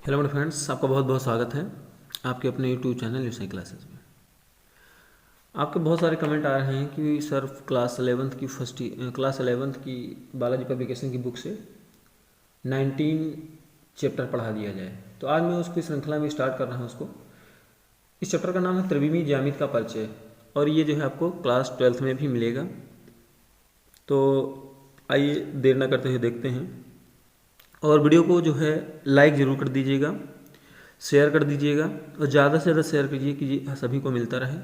Hello मेरे friends, आपका बहुत बहुत स्वागत है आपके अपने यूट्यूब चैनल यूसई क्लासेस में। आपके बहुत सारे कमेंट आ रहे हैं कि सर क्लास 11th की बालाजी पब्लिकेशन की बुक से 19 चैप्टर पढ़ा दिया जाए। तो आज मैं उसकी श्रृंखला में स्टार्ट कर रहा हूँ उसको। इस चैप्टर का नाम है त्रिविमी ज्यामिति का परिचय, और ये जो है आपको क्लास 12th में भी मिलेगा। तो आइए देर न करते हुए देखते हैं, और वीडियो को जो है लाइक ज़रूर कर दीजिएगा, शेयर कर दीजिएगा, और ज़्यादा से ज़्यादा शेयर कीजिए कि सभी को मिलता रहे।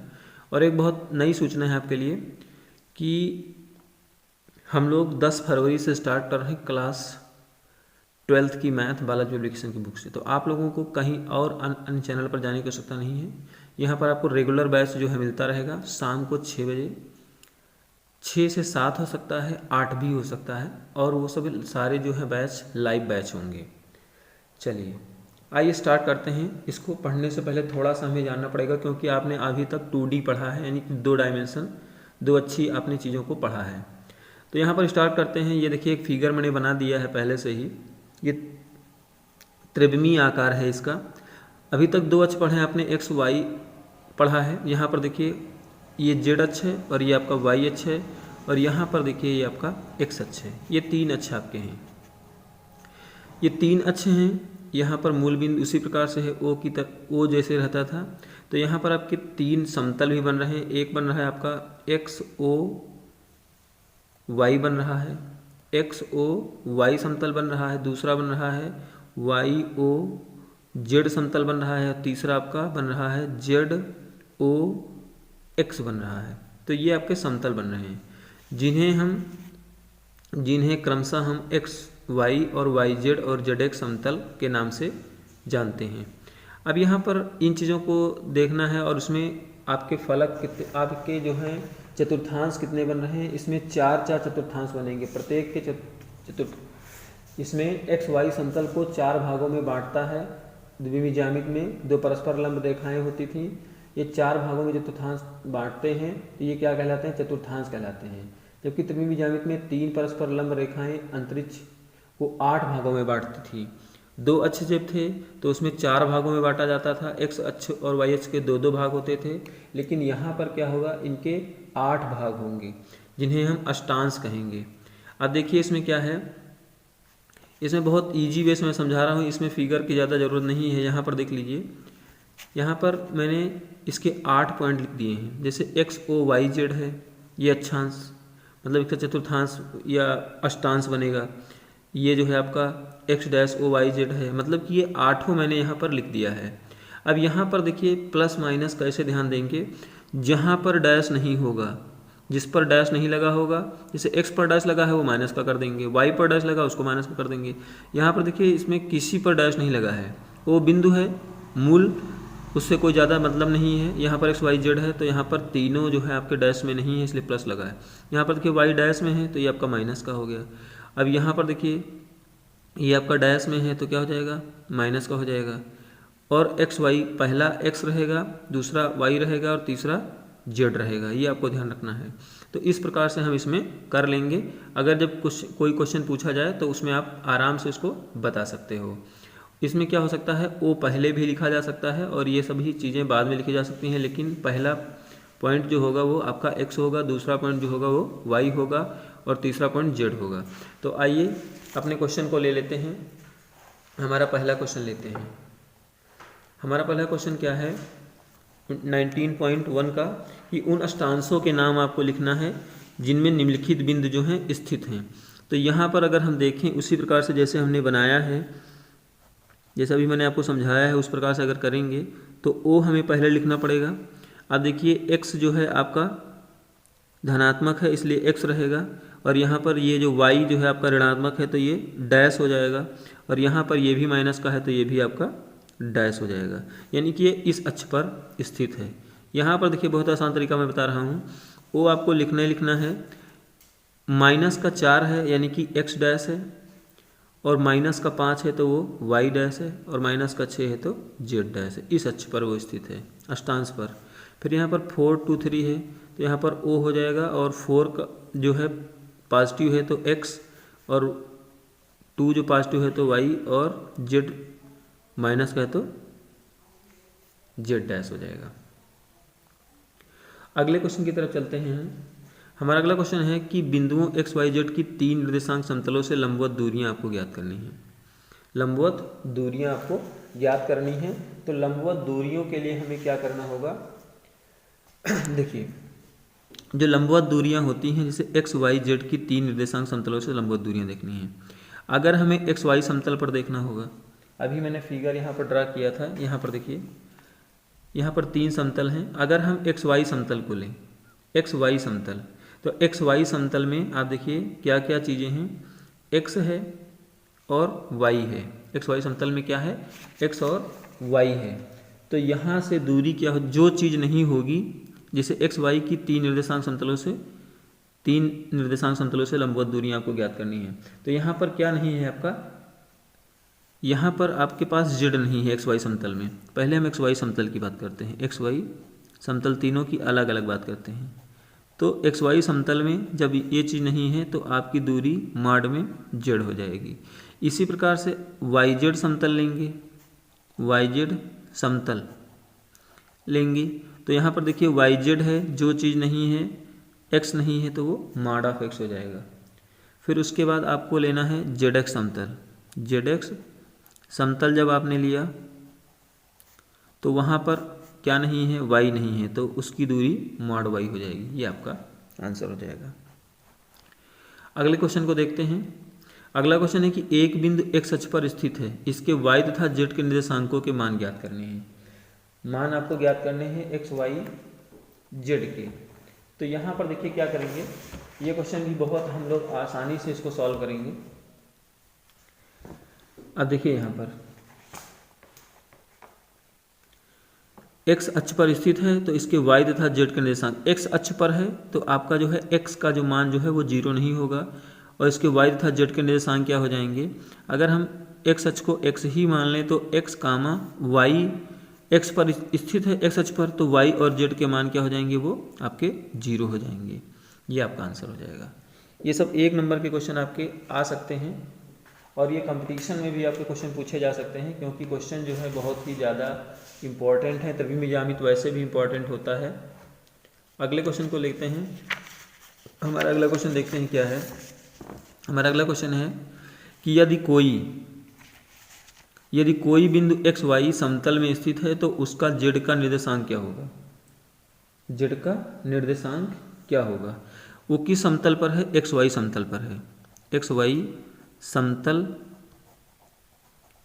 और एक बहुत नई सूचना है आपके लिए कि हम लोग 10 फरवरी से स्टार्ट कर रहे हैं क्लास 12th की मैथ बालाजी पब्लिकेशन की बुक से। तो आप लोगों को कहीं और अन्य चैनल पर जाने की आवश्यकता नहीं है। यहाँ पर आपको रेगुलर बैच जो है मिलता रहेगा शाम को 6 बजे। 6 से 7 हो सकता है, 8 भी हो सकता है, और वो सब सारे जो है बैच लाइव बैच होंगे। चलिए आइए स्टार्ट करते हैं। इसको पढ़ने से पहले थोड़ा सा हमें जानना पड़ेगा, क्योंकि आपने अभी तक 2D पढ़ा है, यानी कि 2 डायमेंशन, 2 अच्छी आपने चीज़ों को पढ़ा है। तो यहाँ पर स्टार्ट करते हैं। ये देखिए एक फिगर मैंने बना दिया है पहले से ही। ये त्रिविमी आकार है इसका। अभी तक 2 अक्ष पढ़े हैं आपने, एक्स वाई पढ़ा है। यहाँ पर देखिए ये जेड अक्ष है, और ये आपका वाई अक्ष है, और यहाँ पर देखिए ये आपका एक्स अक्ष है। ये 3 अक्ष आपके हैं, ये 3 अक्ष हैं। यहाँ पर मूल बिंदु उसी प्रकार से है, ओ जैसे रहता था। तो यहाँ पर आपके 3 समतल भी बन रहे हैं। एक बन रहा है आपका एक्स ओ वाई बन रहा है, एक्स ओ वाई समतल बन रहा है। दूसरा बन रहा है वाई ओ जेड समतल बन रहा है। तीसरा आपका बन रहा है जेड ओ एक्स बन रहा है। तो ये आपके समतल बन रहे हैं, जिन्हें क्रमशः हम एक्स वाई और वाई जेड और जेड एक्स समतल के नाम से जानते हैं। अब यहाँ पर इन चीज़ों को देखना है, और उसमें आपके फलक कितने, आपके जो हैं चतुर्थांश कितने बन रहे हैं। इसमें 4 चतुर्थांश बनेंगे प्रत्येक के चतुर्थ। इसमें एक्स वाई समतल को 4 भागों में बांटता है। द्विविमीय ज्यामिति में 2 परस्पर लंब रेखाएं होती थी, ये 4 भागों में चतुर्थांश बांटते हैं, तो ये क्या कहलाते हैं? चतुर्थांश कहलाते हैं। जबकि त्रिविमीय ज्यामिति में 3 परस्पर लंब रेखाएं अंतरिक्ष को 8 भागों में बांटती थी। 2 अक्ष जब थे तो उसमें 4 भागों में बांटा जाता था। एक्स अक्ष और वाई अक्ष के 2-2 भाग होते थे, लेकिन यहाँ पर क्या होगा, इनके 8 भाग होंगे, जिन्हें हम अष्टांश कहेंगे। अब देखिए इसमें क्या है, इसमें बहुत इजी वे से मैं समझा रहा हूँ, इसमें फिगर की ज़्यादा ज़रूरत नहीं है। यहाँ पर देख लीजिए, यहाँ पर मैंने इसके 8 पॉइंट लिख दिए हैं। जैसे एक्स ओ वाई जेड है, ये अक्षांश, मतलब इसका चतुर्थांश या अष्टांश बनेगा। ये जो है आपका x dash o y z है, मतलब कि ये 8 मैंने यहाँ पर लिख दिया है। अब यहाँ पर देखिए प्लस माइनस कैसे ध्यान देंगे, जहाँ पर डैश नहीं होगा, जिस पर डैश नहीं लगा होगा, जैसे एक्स पर डैश लगा है वो माइनस का कर देंगे, वाई पर डैश लगा उसको माइनस का कर देंगे। यहाँ पर देखिए इसमें किसी पर डैश नहीं लगा है, वो बिंदु है मूल, उससे कोई ज़्यादा मतलब नहीं है। यहाँ पर एक्स वाई जेड है, तो यहाँ पर तीनों जो है आपके डैश में नहीं है, इसलिए प्लस लगा है। यहाँ पर देखिए वाई डैश में है, तो ये आपका माइनस का हो गया। अब यहाँ पर देखिए ये आपका डैश में है, तो क्या हो जाएगा? माइनस का हो जाएगा। और एक्स वाई, पहला एक्स रहेगा, दूसरा वाई रहेगा, और तीसरा जेड रहेगा। ये आपको ध्यान रखना है। तो इस प्रकार से हम इसमें कर लेंगे। अगर जब कोई क्वेश्चन पूछा जाए तो उसमें आप आराम से उसको बता सकते हो। इसमें क्या हो सकता है, ओ पहले भी लिखा जा सकता है, और ये सभी चीज़ें बाद में लिखी जा सकती हैं, लेकिन पहला पॉइंट जो होगा वो आपका एक्स होगा, दूसरा पॉइंट जो होगा वो वाई होगा, और तीसरा पॉइंट जेड होगा। तो आइए अपने क्वेश्चन को ले लेते हैं। हमारा पहला क्वेश्चन लेते हैं। हमारा पहला क्वेश्चन क्या है 19.1 का, कि उन अष्टांशों के नाम आपको लिखना है जिनमें निम्नलिखित बिंदु जो हैं स्थित हैं। तो यहाँ पर अगर हम देखें उसी प्रकार से जैसे हमने बनाया है, जैसा अभी मैंने आपको समझाया है, उस प्रकार से अगर करेंगे तो ओ हमें पहले लिखना पड़ेगा। अब देखिए एक्स जो है आपका धनात्मक है, इसलिए एक्स रहेगा, और यहाँ पर ये जो वाई जो है आपका ऋणात्मक है, तो ये डैश हो जाएगा, और यहाँ पर ये भी माइनस का है, तो ये भी आपका डैश हो जाएगा, यानी कि ये इस अक्ष पर स्थित है। यहाँ पर देखिए बहुत आसान तरीका मैं बता रहा हूँ। वो आपको लिखना है, माइनस का 4 है यानी कि एक्स डैश है, और माइनस का 5 है तो वो वाई डैश है, और माइनस का 6 है तो जेड डैश है। इस अक्ष पर वो स्थित है, अष्टांश पर। फिर यहाँ पर 4 2 3 है, तो यहाँ पर ओ हो जाएगा, और 4 का जो है पॉजिटिव है तो एक्स, और 2 जो पॉजिटिव है तो वाई, और जेड माइनस का है तो जेड डैश हो जाएगा। अगले क्वेश्चन की तरफ चलते हैं। हमारा अगला क्वेश्चन है कि बिंदुओं एक्स वाई जेड की 3 निर्देशांक समतलों से लंबवत दूरियां आपको ज्ञात करनी है। लंबवत दूरियां आपको ज्ञात करनी है। तो लंबवत दूरियों के लिए हमें क्या करना होगा, देखिए जो लंबवत दूरियां होती हैं, जैसे एक्स वाई जेड की 3 निर्देशांक समतलों से लंबवत दूरियां देखनी है। अगर हमें एक्स वाई समतल पर देखना होगा, अभी मैंने फिगर यहाँ पर ड्रा किया था, यहाँ पर देखिए यहाँ पर 3 समतल हैं। अगर हम एक्स वाई समतल को लें, एक्स वाई समतल, तो एक्स वाई समतल में आप देखिए क्या क्या चीज़ें हैं, एक्स है और वाई है। एक्स वाई समतल में क्या है, एक्स और वाई है। तो यहाँ से दूरी क्या हो, जो चीज़ नहीं होगी, जैसे एक्स वाई की 3 निर्देशांक समतलों से लंबवत दूरी आपको ज्ञात करनी है। तो यहाँ पर क्या नहीं है आपका, यहाँ पर आपके पास जेड नहीं है एक्स वाई समतल में। पहले हम एक्स वाई समतल की बात करते हैं, एक्स वाई समतल तीनों की अलग अलग बात करते हैं। तो एक्स वाई समतल में जब ये चीज़ नहीं है तो आपकी दूरी माड में जेड हो जाएगी। इसी प्रकार से वाई जेड समतल लेंगे, वाई जेड समतल लेंगे, तो यहाँ पर देखिए वाई जेड है, जो चीज़ नहीं है, एक्स नहीं है, तो वो माड ऑफ एक्स हो जाएगा। फिर उसके बाद आपको लेना है जेड एक्स समतल। जेड एक्स समतल जब आपने लिया तो वहाँ पर क्या नहीं है, वाई नहीं है, तो उसकी दूरी मॉड वाई हो जाएगी। ये आपका आंसर हो जाएगा। अगले क्वेश्चन को देखते हैं। अगला क्वेश्चन है कि एक बिंदु एक्स अक्ष पर स्थित है, इसके वाई तथा जेड के निर्देशांकों के मान ज्ञात करने हैं। मान आपको ज्ञात करने हैं एक्स वाई जेड के। तो यहाँ पर देखिए क्या करेंगे, ये क्वेश्चन भी बहुत हम लोग आसानी से इसको सॉल्व करेंगे। अब देखिए यहाँ पर एक्स अक्ष पर स्थित है, तो इसके वाई तथा जेड के निर्देशांक, एक्स अक्ष पर है तो आपका जो है एक्स का जो मान जो है वो 0 नहीं होगा, और इसके वाई तथा जेड के निर्देशांक क्या हो जाएंगे। अगर हम एक्स अक्ष को एक्स ही मान लें तो एक्स कामा वाई, एक्स पर स्थित है एक्स अक्ष पर, तो वाई और जेड के मान क्या हो जाएंगे, वो आपके 0 हो जाएंगे। ये आपका आंसर हो जाएगा। ये सब 1 नंबर के क्वेश्चन आपके आ सकते हैं, और ये कंपटीशन में भी आपके क्वेश्चन पूछे जा सकते हैं, क्योंकि क्वेश्चन जो है बहुत ही ज़्यादा इम्पॉर्टेंट है। त्रिविम ज्यामिति वैसे भी इम्पॉर्टेंट होता है। अगले क्वेश्चन को लेते हैं। हमारा अगला क्वेश्चन देखते हैं क्या है। हमारा अगला क्वेश्चन है कि यदि कोई बिंदु एक्स वाई समतल में स्थित है तो उसका जेड का निर्देशांक क्या होगा। जेड का निर्देशांक क्या होगा, वो किस समतल पर है, एक्स वाई समतल पर है। एक्स वाई समतल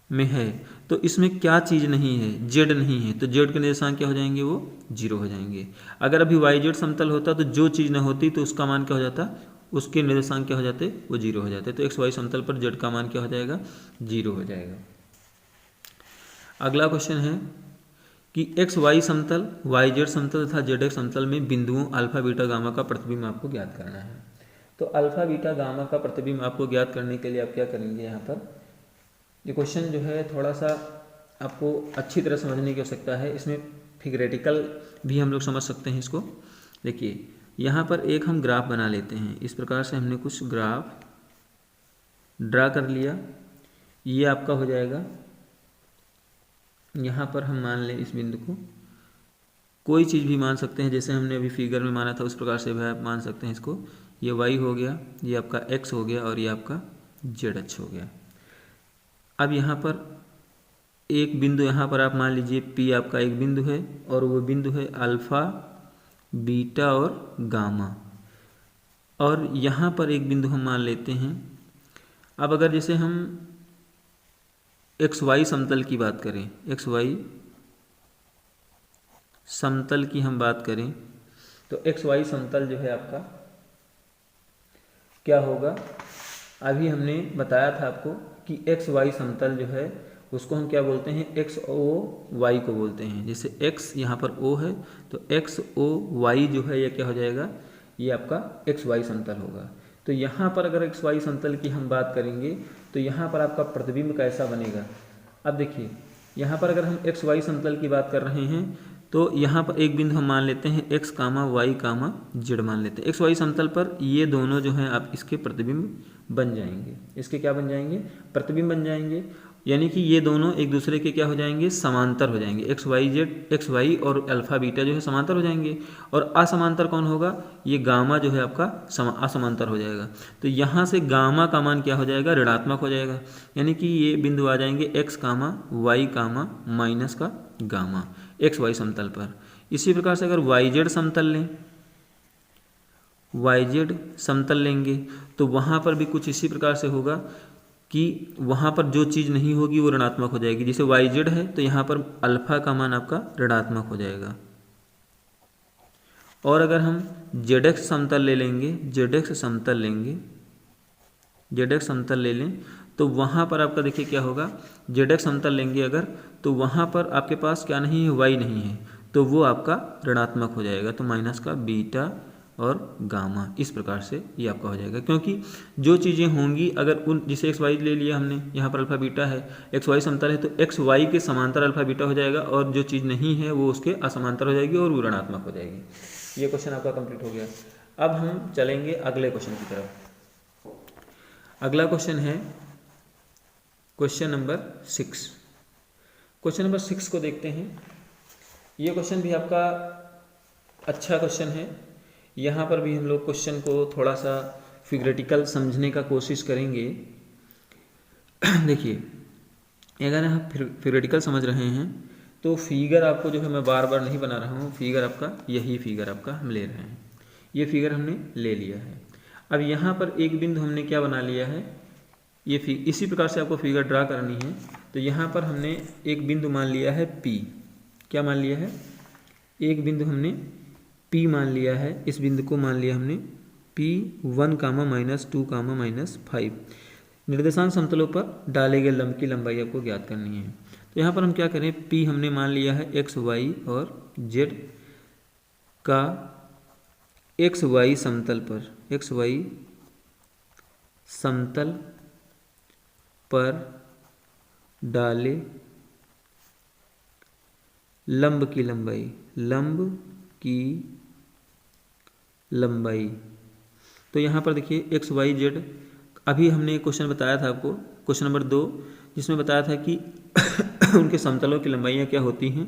में है तो इसमें क्या चीज़ नहीं है, जेड नहीं है, तो जेड के निर्देशांक क्या हो जाएंगे, वो 0 हो जाएंगे। अगर अभी वाई जेड समतल होता तो जो चीज़ न होती तो उसका मान क्या हो जाता, उसके निर्देशांक क्या हो जाते, वो 0 हो जाते। तो एक्स वाई समतल पर जेड का मान क्या हो जाएगा, 0 हो जाएगा। अगला क्वेश्चन है कि एक्स वाई समतल, वाई जेड समतल तथा जेड एक्स समतल में बिंदुओं अल्फा बीटा गामा का प्रतिबिंब आपको ज्ञात करना है। तो अल्फा बीटा गामा का प्रतिबिंब आपको ज्ञात करने के लिए आप क्या करेंगे, यहाँ पर ये क्वेश्चन जो है थोड़ा सा आपको अच्छी तरह समझने की आवश्यकता है। इसमें फिगरेटिकल भी हम लोग समझ सकते हैं इसको। देखिए यहाँ पर एक हम ग्राफ बना लेते हैं। इस प्रकार से हमने कुछ ग्राफ ड्रा कर लिया, ये आपका हो जाएगा। यहाँ पर हम मान लें इस बिंदु को, कोई चीज़ भी मान सकते हैं, जैसे हमने अभी फिगर में माना था उस प्रकार से भी आप मान सकते हैं इसको। ये वाई हो गया, ये आपका एक्स हो गया, और ये आपका जेड अक्ष हो गया। अब यहाँ पर एक बिंदु, यहाँ पर आप मान लीजिए पी आपका एक बिंदु है, और वो बिंदु है अल्फा बीटा और गामा, और यहाँ पर एक बिंदु हम मान लेते हैं। अब अगर जैसे हम एक्स वाई समतल की बात करें, एक्स वाई समतल की हम बात करें, तो एक्स वाई समतल जो है आपका क्या होगा, अभी हमने बताया था आपको कि एक्स वाई समतल जो है उसको हम क्या बोलते हैं, एक्स ओ वाई को बोलते हैं। जैसे एक्स यहाँ पर ओ है तो एक्स ओ वाई जो है ये क्या हो जाएगा, ये आपका एक्स वाई समतल होगा। तो यहाँ पर अगर एक्स वाई समतल की हम बात करेंगे तो यहाँ पर आपका प्रतिबिंब कैसा बनेगा। अब देखिए यहाँ पर अगर हम एक्स वाई समतल की बात कर रहे हैं तो यहाँ पर एक बिंदु हम मान लेते हैं एक्स कामा वाई कामा जेड मान लेते हैं। एक्स वाई समतल पर ये दोनों जो हैं आप इसके प्रतिबिंब बन जाएंगे, इसके क्या बन जाएंगे, प्रतिबिंब बन जाएंगे। यानी कि ये दोनों एक दूसरे के क्या हो जाएंगे, समांतर हो जाएंगे। X y z, x y और अल्फ़ा बीटा जो है समांतर हो जाएंगे। और असमांतर कौन होगा, ये गामा जो है आपका असमांतर हो जाएगा। तो यहाँ से गामा का मान क्या हो जाएगा, ऋणात्मक हो जाएगा। यानी कि ये बिंदु आ जाएंगे x comma y comma minus का गामा एक्स वाई समतल पर। इसी प्रकार से अगर वाई जेड समतल लें, वाई जेड समतल लेंगे तो वहाँ पर भी कुछ इसी प्रकार से होगा कि वहाँ पर जो चीज़ नहीं होगी वो ऋणात्मक हो जाएगी। जैसे वाई जेड है तो यहाँ पर अल्फ़ा का मान आपका ऋणात्मक हो जाएगा। और अगर हम जेड एक्स समतल ले लेंगे, जेड एक्स समतल लेंगे, जेड एक्स समतल ले लें तो वहाँ पर आपका देखिए क्या होगा, जेड एक्स समतल लेंगे अगर तो वहाँ पर आपके पास क्या नहीं है, वाई नहीं है, तो वो आपका ऋणात्मक हो जाएगा। तो माइनस का बीटा और गामा, इस प्रकार से ये आपका हो जाएगा। क्योंकि जो चीज़ें होंगी अगर उन, जैसे एक्स वाई ले लिया हमने, यहाँ पर अल्फ़ा बीटा है, एक्स वाई समतल है तो एक्स वाई के समांतर अल्फ़ा बीटा हो जाएगा, और जो चीज़ नहीं है वो उसके असमांतर हो जाएगी और वो ऋणात्मक हो जाएगी। ये क्वेश्चन आपका कंप्लीट हो गया। अब हम चलेंगे अगले क्वेश्चन की तरफ। अगला क्वेश्चन है क्वेश्चन नंबर 6। क्वेश्चन नंबर 6 को देखते हैं। ये क्वेश्चन भी आपका अच्छा क्वेश्चन है। यहाँ पर भी हम लोग क्वेश्चन को थोड़ा सा फिगरेटिकल समझने का कोशिश करेंगे। देखिए, अगर आप फिगरेटिकल समझ रहे हैं तो फिगर आपको जो है मैं बार बार नहीं बना रहा हूँ, फिगर आपका यही फिगर आपका हम ले रहे हैं। ये फिगर हमने ले लिया है। अब यहाँ पर एक बिंदु हमने क्या बना लिया है, ये इसी प्रकार से आपको फिगर ड्रा करनी है। तो यहाँ पर हमने एक बिंदु मान लिया है P। क्या मान लिया है, एक बिंदु हमने P मान लिया है। इस बिंदु को मान लिया हमने P1 कामा -2 कामा -5। निर्देशांक समतलों पर डाले गए लंब की लंबाई आपको ज्ञात करनी है। तो यहाँ पर हम क्या करें, P हमने मान लिया है एक्स वाई और Z का एक्स वाई समतल पर, एक्स वाई समतल पर डाले लंब की लंबाई, लंब की लंबाई। तो यहाँ पर देखिए एक्स वाई जेड, अभी हमने एक क्वेश्चन बताया था आपको, क्वेश्चन नंबर 2, जिसमें बताया था कि उनके समतलों की लंबाइयाँ क्या होती हैं।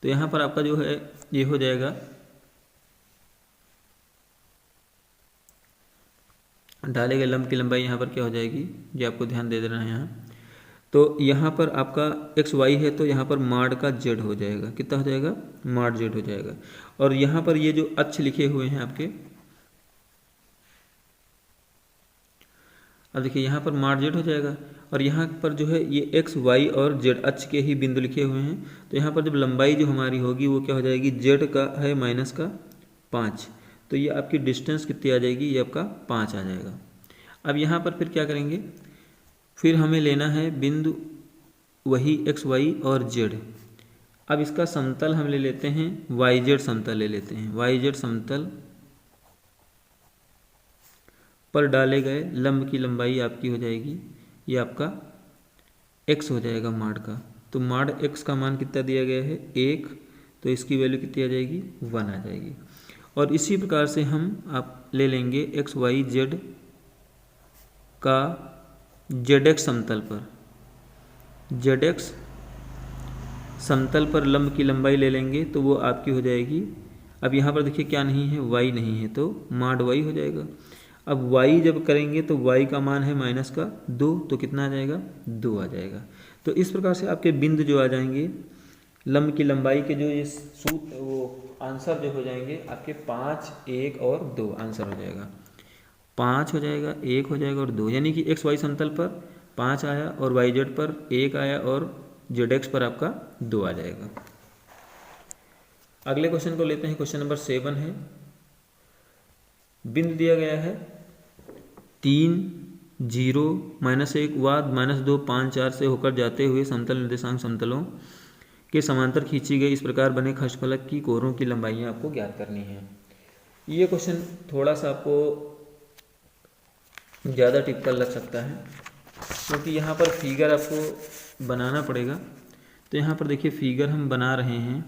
तो यहाँ पर आपका जो है ये हो जाएगा डाले गए लंब की लंबाई, यहाँ पर क्या हो जाएगी, ये आपको ध्यान दे देना है यहाँ। तो यहाँ पर आपका एक्स वाई है तो यहाँ पर माड का जेड हो जाएगा। कितना हो जाएगा, माड जेड हो जाएगा। और यहाँ पर ये जो अक्ष लिखे हुए हैं आपके, अब देखिए यहाँ पर माड जेड हो जाएगा। और यहाँ पर जो है ये एक्स वाई और जेड अक्ष के ही बिंदु लिखे हुए हैं। तो यहाँ पर जब लंबाई जो हमारी होगी वो क्या हो जाएगी, जेड का है -5, तो ये आपकी डिस्टेंस कितनी आ जाएगी, ये आपका 5 आ जाएगा। अब यहाँ पर फिर क्या करेंगे, फिर हमें लेना है बिंदु वही एक्स वाई और जेड। अब इसका समतल हम ले लेते हैं वाई जेड समतल ले लेते हैं। वाई जेड समतल पर डाले गए लंब की लंबाई आपकी हो जाएगी, ये आपका x हो जाएगा माड का। तो माड x का मान कितना दिया गया है, 1, तो इसकी वैल्यू कितनी आ जाएगी, 1 आ जाएगी। और इसी प्रकार से हम आप ले लेंगे एक्स वाई जेड का जेड एक्स समतल पर, जेड एक्स समतल पर लंब की लंबाई ले लेंगे तो वो आपकी हो जाएगी। अब यहाँ पर देखिए क्या नहीं है, y नहीं है, तो माड y हो जाएगा। अब y जब करेंगे तो y का मान है -2, तो कितना आ जाएगा, 2 आ जाएगा। तो इस प्रकार से आपके बिंदु जो आ जाएंगे लंब की लंबाई के, जो ये सूत्र वो आंसर जो हो जाएंगे आपके 5, 1 और 2 आंसर हो जाएगा। 5 हो जाएगा, 1 हो जाएगा और 2, यानी कि एक्स वाई समतल पर 5 आया और वाई जेड पर 1 आया और जेड एक्स पर आपका 2 आ जाएगा। अगले क्वेश्चन को लेते हैं। क्वेश्चन नंबर 7 है। बिंदु दिया गया है 3, 0, -1 व -2, 5, 4 से होकर जाते हुए समतल निर्देशांक समतलों के समांतर खींची गई इस प्रकार बने खष्टफलक की कोरों की लंबाइयाँ आपको ज्ञात करनी है। ये क्वेश्चन थोड़ा सा आपको ज़्यादा टिपिकल लग सकता है, क्योंकि यहाँ पर फिगर आपको बनाना पड़ेगा। तो यहाँ पर देखिए फिगर हम बना रहे हैं,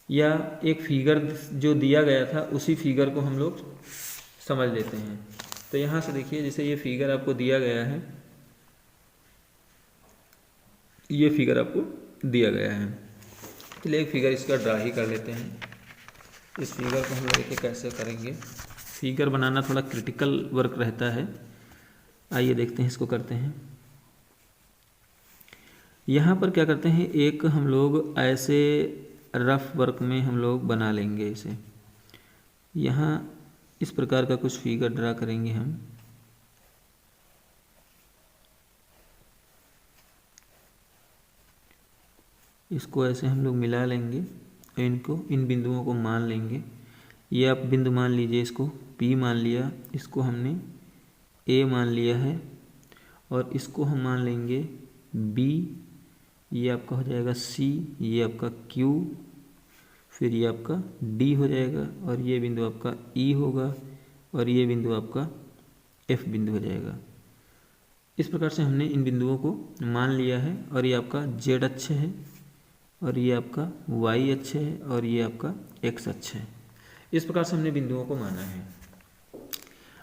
या एक फिगर जो दिया गया था उसी फिगर को हम लोग समझ लेते हैं। तो यहाँ से देखिए, जैसे ये फिगर आपको दिया गया है, ये फिगर आपको दिया गया है। चलिए एक फिगर इसका ड्रा ही कर लेते हैं। इस फिगर को हम देखिए कैसे करेंगे। फिगर बनाना थोड़ा क्रिटिकल वर्क रहता है। आइए देखते हैं, इसको करते हैं। यहाँ पर क्या करते हैं, एक हम लोग ऐसे रफ वर्क में हम लोग बना लेंगे इसे। यहाँ इस प्रकार का कुछ फिगर ड्रा करेंगे हम। इसको ऐसे हम लोग मिला लेंगे, इनको इन बिंदुओं को मान लेंगे। ये आप बिंदु मान लीजिए, इसको P मान लिया, इसको हमने A मान लिया है, और इसको हम मान लेंगे B, ये आपका हो जाएगा C, ये आपका Q, फिर ये आपका D हो जाएगा, और ये बिंदु आपका E होगा, और ये बिंदु आपका F बिंदु हो जाएगा। इस प्रकार से हमने इन बिंदुओं को मान लिया है, और ये आपका Z अक्ष है, और ये आपका Y अक्ष है, और ये आपका X अक्ष है। इस प्रकार से हमने बिंदुओं को माना है।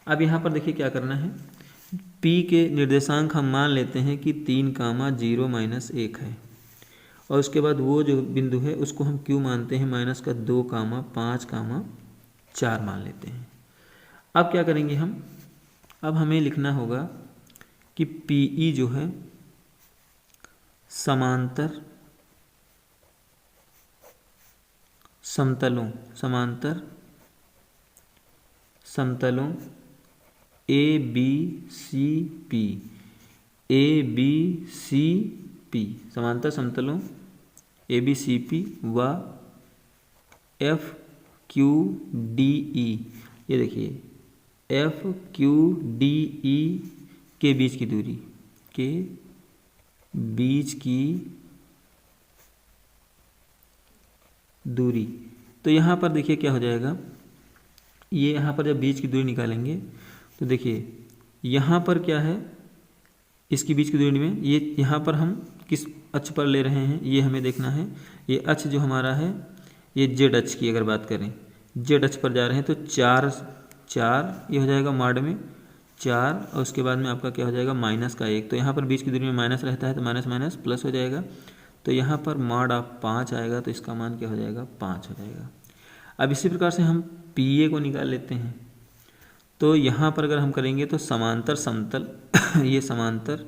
अब यहाँ पर देखिए क्या करना है। P के निर्देशांक हम मान लेते हैं कि 3,0-1 है, और उसके बाद वो जो बिंदु है उसको हम Q मानते हैं -2,5,4 मान लेते हैं। अब क्या करेंगे हम, अब हमें लिखना होगा कि PE जो है समांतर समतलों समांतर समतलों ABCP व FQDE। ये देखिए FQDE के बीच की दूरी। तो यहाँ पर देखिए क्या हो जाएगा, ये यहाँ पर जब बीच की दूरी निकालेंगे तो देखिए यहाँ पर क्या है, इसकी बीच की दूरी में ये यहाँ पर हम किस अक्ष पर ले रहे हैं ये हमें देखना है। ये अक्ष जो हमारा है ये Z अक्ष की अगर बात करें, Z अक्ष पर जा रहे हैं तो 4 ये हो जाएगा मॉड में 4, और उसके बाद में आपका क्या हो जाएगा -1। तो यहाँ पर बीच की दूरी में माइनस रहता है तो माइनस माइनस प्लस हो जाएगा। तो यहाँ पर मॉड ऑफ 5 आएगा, तो इसका मान क्या हो जाएगा 5 हो जाएगा। अब इसी प्रकार से हम PA को निकाल लेते हैं। तो यहाँ पर अगर हम करेंगे तो समांतर समतल ये समांतर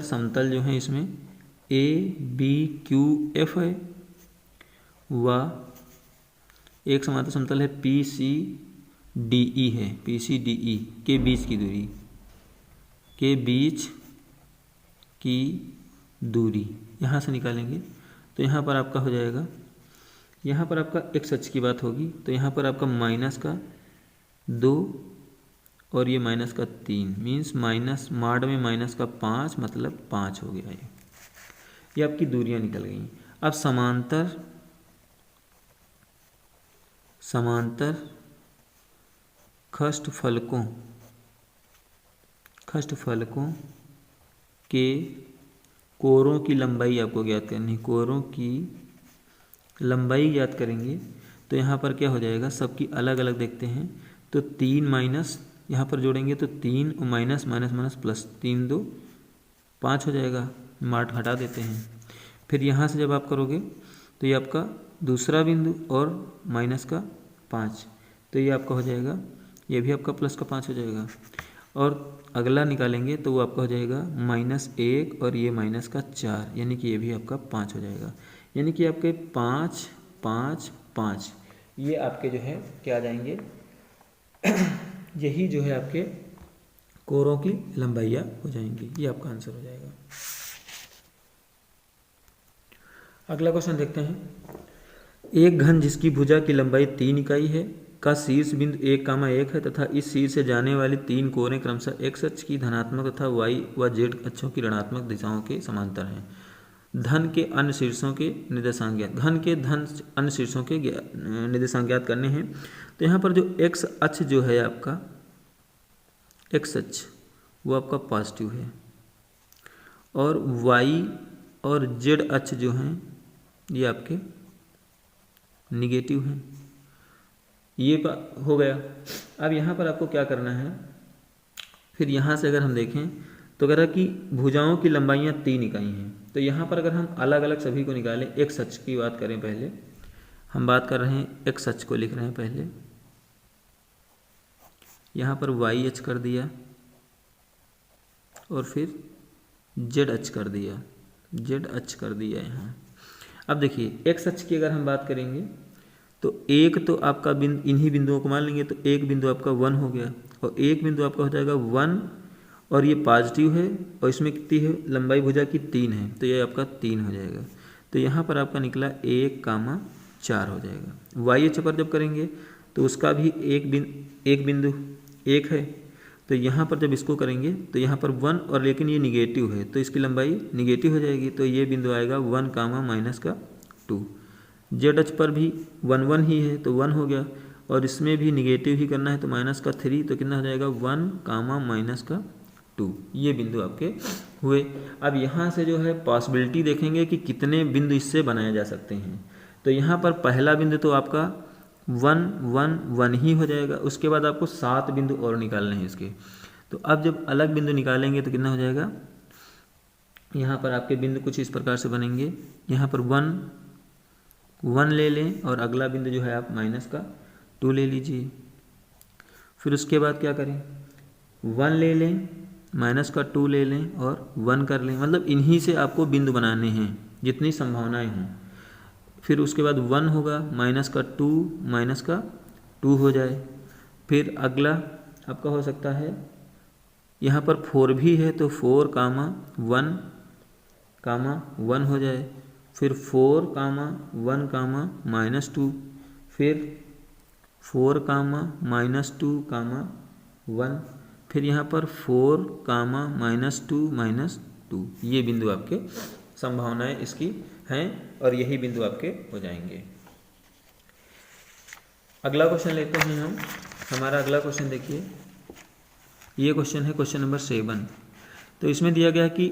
समतल जो है इसमें ABQF है, व एक समांतर समतल है PCDE है, PCDE के बीच की दूरी यहाँ से निकालेंगे। तो यहाँ पर आपका हो जाएगा, यहाँ पर आपका X अक्ष की बात होगी, तो यहाँ पर आपका -2 और ये -3 मीन्स माइनस मॉड में -5 मतलब 5 हो गया। ये आपकी दूरियां निकल गई। अब समांतर खष्टफलकों के कोरों की लंबाई आपको ज्ञात करनी है। कोरों की लंबाई ज्ञात करेंगे तो यहाँ पर क्या हो जाएगा, सबकी अलग अलग देखते हैं। तो 3 माइनस यहाँ पर जोड़ेंगे तो 3 माइनस माइनस माइनस प्लस 3 2 5 हो जाएगा। मार्ट हटा देते हैं। फिर यहाँ से जब आप करोगे तो ये आपका दूसरा बिंदु और माइनस का 5, तो ये आपका हो जाएगा, ये भी आपका प्लस का 5 हो जाएगा। और अगला निकालेंगे तो वो आपका हो जाएगा -1 और ये माइनस का 4, यानी कि ये भी आपका 5 हो जाएगा। यानी कि आपके 5 5 5 ये आपके जो है क्या आ जाएंगे यही जो है आपके कोरों की लंबाइयाँ हो जाएंगी। ये आपका आंसर हो जाएगा। अगला क्वेश्चन देखते हैं। एक घन जिसकी भुजा की लंबाई 3 इकाई है का शीर्ष बिंदु 1,1 है तथा इस शीर्ष से जाने वाली 3 कोरें क्रमशः x अक्ष की धनात्मक तथा y व z अक्षों की ऋणात्मक दिशाओं के समांतर हैं। धन के अन्य शीर्षों के निर्देशांक ज्ञात। घन के अन्य शीर्षों के निर्देशांक ज्ञात करने हैं। तो यहाँ पर जो x अक्ष जो है आपका x अक्ष वो आपका पॉजिटिव है, और y और z अक्ष जो हैं ये आपके निगेटिव हैं। ये हो गया। अब यहाँ पर आपको क्या करना है, फिर यहाँ से अगर हम देखें तो कह रहा कि भुजाओं की लंबाइयाँ 3 इकाई हैं। तो यहाँ पर अगर हम अलग अलग सभी को निकालें, एक्स अक्ष की बात करें, पहले हम बात कर रहे हैं एक्स अक्ष को लिख रहे हैं पहले, यहाँ पर वाई अक्ष कर दिया और फिर जेड अक्ष कर दिया, जेड अक्ष कर दिया यहाँ। अब देखिए एक्स अक्ष की अगर हम बात करेंगे तो एक तो आपका बिंदु, इन्हीं बिंदुओं को मान लेंगे, तो एक बिंदु आपका 1 हो गया और एक बिंदु आपका हो जाएगा 1 और ये पॉजिटिव है और इसमें कितनी है लंबाई भुजा की 3 है, तो ये आपका 3 हो जाएगा। तो यहाँ पर आपका निकला 1,4 हो जाएगा। वाई अक्ष पर जब करेंगे तो उसका भी एक बिंदु 1 है, तो यहाँ पर जब इसको करेंगे तो यहाँ पर 1 और लेकिन ये निगेटिव है तो इसकी लंबाई निगेटिव हो जाएगी, तो ये बिंदु आएगा 1,-2। जेड अक्ष पर भी 1 1 ही है तो 1 हो गया और इसमें भी निगेटिव ही करना है तो -3, तो कितना हो जाएगा 1,-2। ये बिंदु आपके हुए। अब यहाँ से जो है पॉसिबिलिटी देखेंगे कि कितने बिंदु इससे बनाए जा सकते हैं। तो यहाँ पर पहला बिंदु तो आपका 1 1 1 ही हो जाएगा, उसके बाद आपको 7 बिंदु और निकालने हैं इसके। तो अब जब अलग बिंदु निकालेंगे तो कितना हो जाएगा, यहाँ पर आपके बिंदु कुछ इस प्रकार से बनेंगे, यहाँ पर 1 1 ले लें और अगला बिंदु जो है आप -2 ले लीजिए। फिर उसके बाद क्या करें, 1 ले लें, -2 ले लें और 1 कर लें, मतलब इन्हीं से आपको बिंदु बनाने हैं जितनी संभावनाएं हों। फिर उसके बाद 1 होगा, -2 हो जाए। फिर अगला आपका हो सकता है, यहाँ पर 4 भी है तो 4,1,1 हो जाए। फिर 4,1,-2, फिर 4,-2,1, फिर यहाँ पर 4,-2,-2। ये बिंदु आपके संभावनाएं इसकी हैं और यही बिंदु आपके हो जाएंगे। अगला क्वेश्चन लेते हैं हम। हमारा अगला क्वेश्चन देखिए, ये क्वेश्चन है क्वेश्चन नंबर 7। तो इसमें दिया गया कि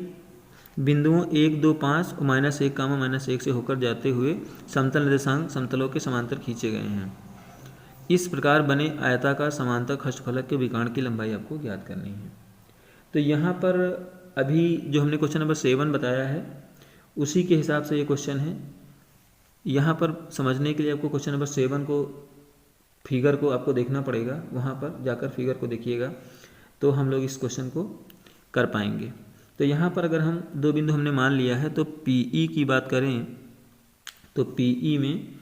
बिंदुओं 1 2 5 और -1, -1 से होकर जाते हुए समतल निर्देशांक समतलों के समांतर खींचे गए हैं। इस प्रकार बने आयताकार समांतर खष्टफलक के विकर्ण की लंबाई आपको ज्ञात करनी है। तो यहाँ पर अभी जो हमने क्वेश्चन नंबर 7 बताया है उसी के हिसाब से ये क्वेश्चन है। यहाँ पर समझने के लिए आपको क्वेश्चन नंबर 7 को फिगर को आपको देखना पड़ेगा, वहाँ पर जाकर फिगर को देखिएगा तो हम लोग इस क्वेश्चन को कर पाएंगे। तो यहाँ पर अगर हम 2 बिंदु हमने मान लिया है तो PE की बात करें तो PE में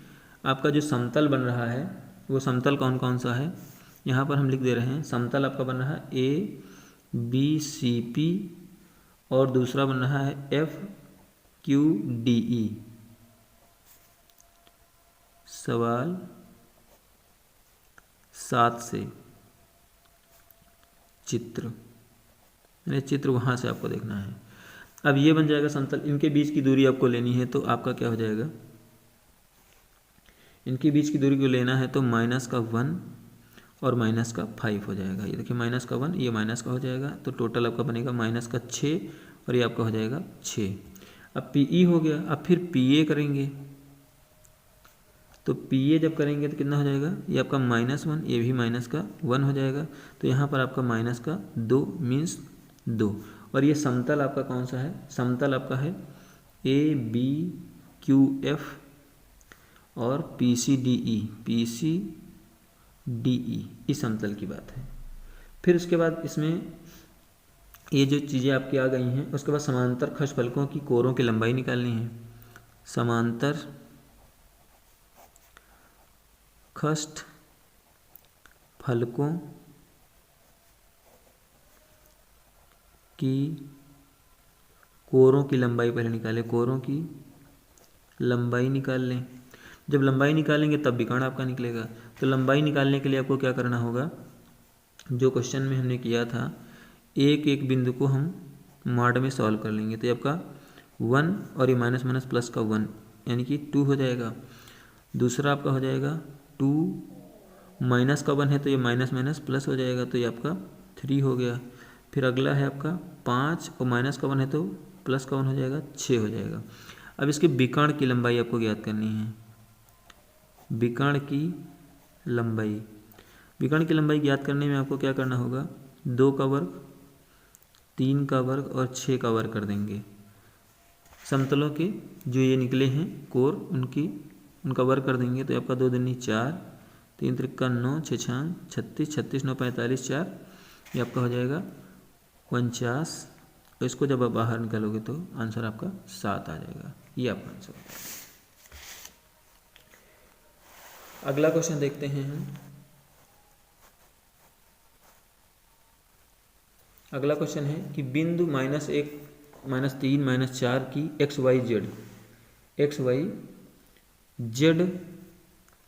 आपका जो समतल बन रहा है वो समतल कौन कौन सा है, यहाँ पर हम लिख दे रहे हैं। समतल आपका बन रहा है ABCP और दूसरा बन रहा है FQDE। सवाल 7 से चित्र वहाँ से आपको देखना है। अब ये बन जाएगा समतल, इनके बीच की दूरी आपको लेनी है तो आपका क्या हो जाएगा, इनके बीच की दूरी को लेना है तो -1 और -5 हो जाएगा। ये देखिए -1, ये माइनस का हो जाएगा तो टोटल आपका बनेगा -6 और ये आपका हो जाएगा 6। अब PE हो गया। अब फिर PA करेंगे तो PA जब करेंगे तो कितना हो जाएगा, ये आपका -1, ये भी -1 हो जाएगा। तो यहाँ पर आपका -2 मीन्स 2। और ये समतल आपका कौन सा है, समतल आपका है ABQF और PCDE इस समतल की बात है। फिर उसके बाद इसमें ये जो चीज़ें आपकी आ गई हैं, उसके बाद समांतर खष्टफलकों की कोरों की लंबाई निकालनी है। समांतर खष्टफलकों की कोरों की लंबाई पहले निकालें, कोरों की लंबाई निकाल लें। जब लंबाई निकालेंगे तब विकर्ण आपका निकलेगा। तो लंबाई निकालने के लिए आपको क्या करना होगा, जो क्वेश्चन में हमने किया था, एक एक बिंदु को हम मॉड में सॉल्व कर लेंगे। तो आपका 1 और ये माइनस प्लस का 1 यानी कि 2 हो जाएगा। दूसरा आपका हो जाएगा 2 माइनस का 1 है तो ये माइनस प्लस हो जाएगा तो ये आपका 3 हो गया। फिर अगला है आपका 5 और माइनस का 1 है तो प्लस का 1 हो जाएगा, 6 हो जाएगा। अब इसके विकर्ण की लंबाई आपको ज्ञात करनी है। विकर्ण की लंबाई ज्ञात करने में आपको क्या करना होगा, 2 का वर्ग 3 का वर्ग और 6 का वर्ग कर देंगे। समतलों के जो ये निकले हैं कोर उनका वर्ग कर देंगे तो आपका 2 दूनी 4, 3 त्रिका 9, 6 छांग 36, 36 9 45 4, ये आपका हो जाएगा 49। तो इसको जब आप बाहर निकालोगे तो आंसर आपका 7 आ जाएगा। ये आपका आंसर होगा। अगला क्वेश्चन देखते हैं हम। अगला क्वेश्चन है कि बिंदु -1, -3, -4 की XYZ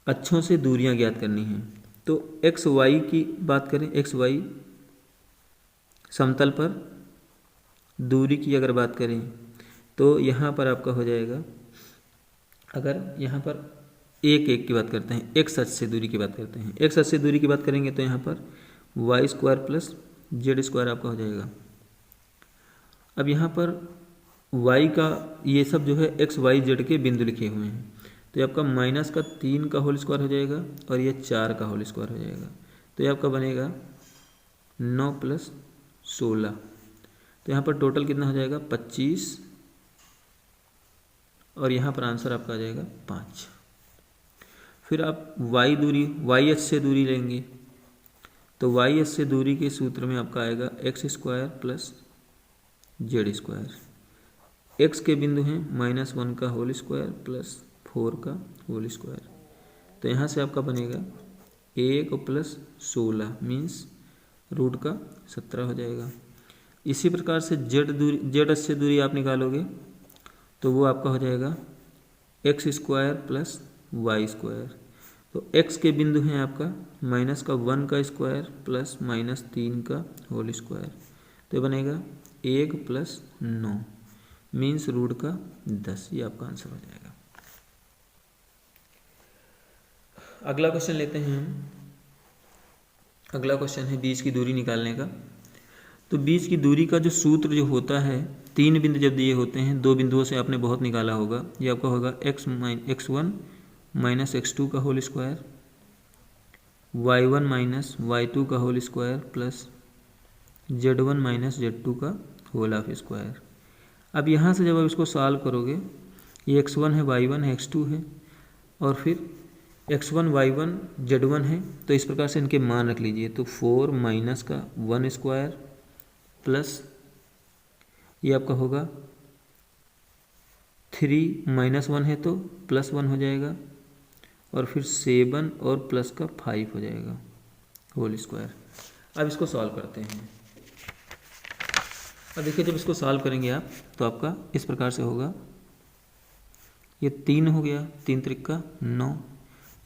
अक्षों से दूरियां ज्ञात करनी हैं। तो XY की बात करें, XY समतल पर दूरी की अगर बात करें तो यहाँ पर आपका हो जाएगा, अगर यहाँ पर 1 की बात करते हैं, x अक्ष से दूरी की बात करते हैं, x अक्ष से दूरी की बात करेंगे तो यहाँ पर y² + z² आपका हो जाएगा। अब यहाँ पर y का ये सब जो है XYZ के बिंदु लिखे हुए हैं, तो ये आपका -3 का होल स्क्वायर हो जाएगा और ये 4 का होल स्क्वायर हो जाएगा। तो ये आपका बनेगा 9 + 16। तो यहाँ पर टोटल कितना हो जाएगा 25 और यहाँ पर आंसर आपका आ जाएगा 5। फिर आप y अक्ष से दूरी लेंगे तो y अक्ष से दूरी के सूत्र में आपका आएगा x² + z²। x के बिंदु हैं -1 का होल स्क्वायर + 4 का होल स्क्वायर। तो यहाँ से आपका बनेगा 1 + 16 मीन्स √17 हो जाएगा। इसी प्रकार से z अक्ष से दूरी आप निकालोगे तो वो आपका हो जाएगा x² + y²। तो x के बिंदु हैं आपका -1 का स्क्वायर + -3 का होल स्क्वायर। तो ये बनेगा 1 + 9 मीन्स √10। ये आपका आंसर हो जाएगा। अगला क्वेश्चन लेते हैं हम। अगला क्वेश्चन है बीच की दूरी निकालने का। तो बीच की दूरी का जो सूत्र जो होता है, 3 बिंदु जब दिए होते हैं, 2 बिंदुओं से आपने बहुत निकाला होगा, ये आपका होगा x1 - x2 का होल स्क्वायर, y1 - y2 का whole square plus z1 - z2 का होल हाफ स्क्वायर। अब यहाँ से जब आप इसको सॉल्व करोगे, ये x1 है, y1 है, x2 है और फिर x1 y1 z1 है, तो इस प्रकार से इनके मान रख लीजिए। तो 4 - का 1 स्क्वायर प्लस ये आपका होगा 3 -1 है तो +1 हो जाएगा और फिर 7 और प्लस का 5 हो जाएगा होल स्क्वायर। अब इसको सॉल्व करते हैं। अब देखिए जब इसको सॉल्व करेंगे आप तो आपका इस प्रकार से होगा, ये 3 हो गया, 3 त्रिका 9,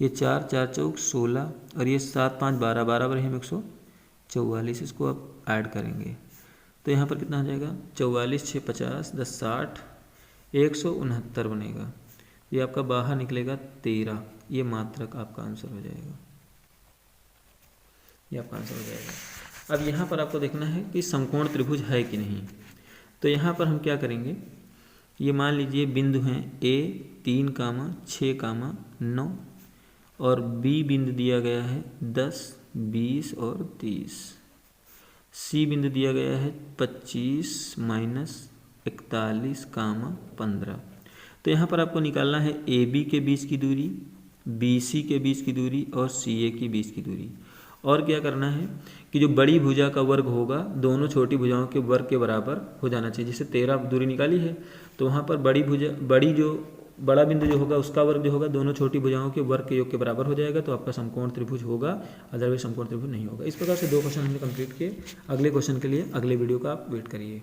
ये 4 4 चौक 16 और ये 7 5 12 12 बराबर 144। इसको आप ऐड करेंगे तो यहाँ पर कितना हो जाएगा 44 6 50 10 60 169 बनेगा। ये आपका बाहर निकलेगा 13। ये मात्रक आपका आंसर हो जाएगा। ये आपका आंसर हो जाएगा। अब यहाँ पर आपको देखना है कि समकोण त्रिभुज है कि नहीं। तो यहाँ पर हम क्या करेंगे, ये मान लीजिए बिंदु हैं A 3, 6, 9 और B बिंदु दिया गया है 10, 20 और 30। C बिंदु दिया गया है 25 - 41, 15। तो यहाँ पर आपको निकालना है AB के बीच की दूरी, BC के बीच की दूरी और CA के बीच की दूरी। और क्या करना है कि जो बड़ी भुजा का वर्ग होगा दोनों छोटी भुजाओं के वर्ग के बराबर हो जाना चाहिए। जैसे 13 दूरी निकाली है तो वहाँ पर बड़ा बिंदु जो होगा उसका वर्ग जो होगा दोनों छोटी भुजाओं के वर्ग के योग के बराबर हो जाएगा, तो आपका समकोण त्रिभुज होगा, अदरवाइज समकोण त्रिभुज नहीं होगा। इस प्रकार से 2 क्वेश्चन हमने कंप्लीट किए। अगले क्वेश्चन के लिए अगले वीडियो का आप वेट करिए।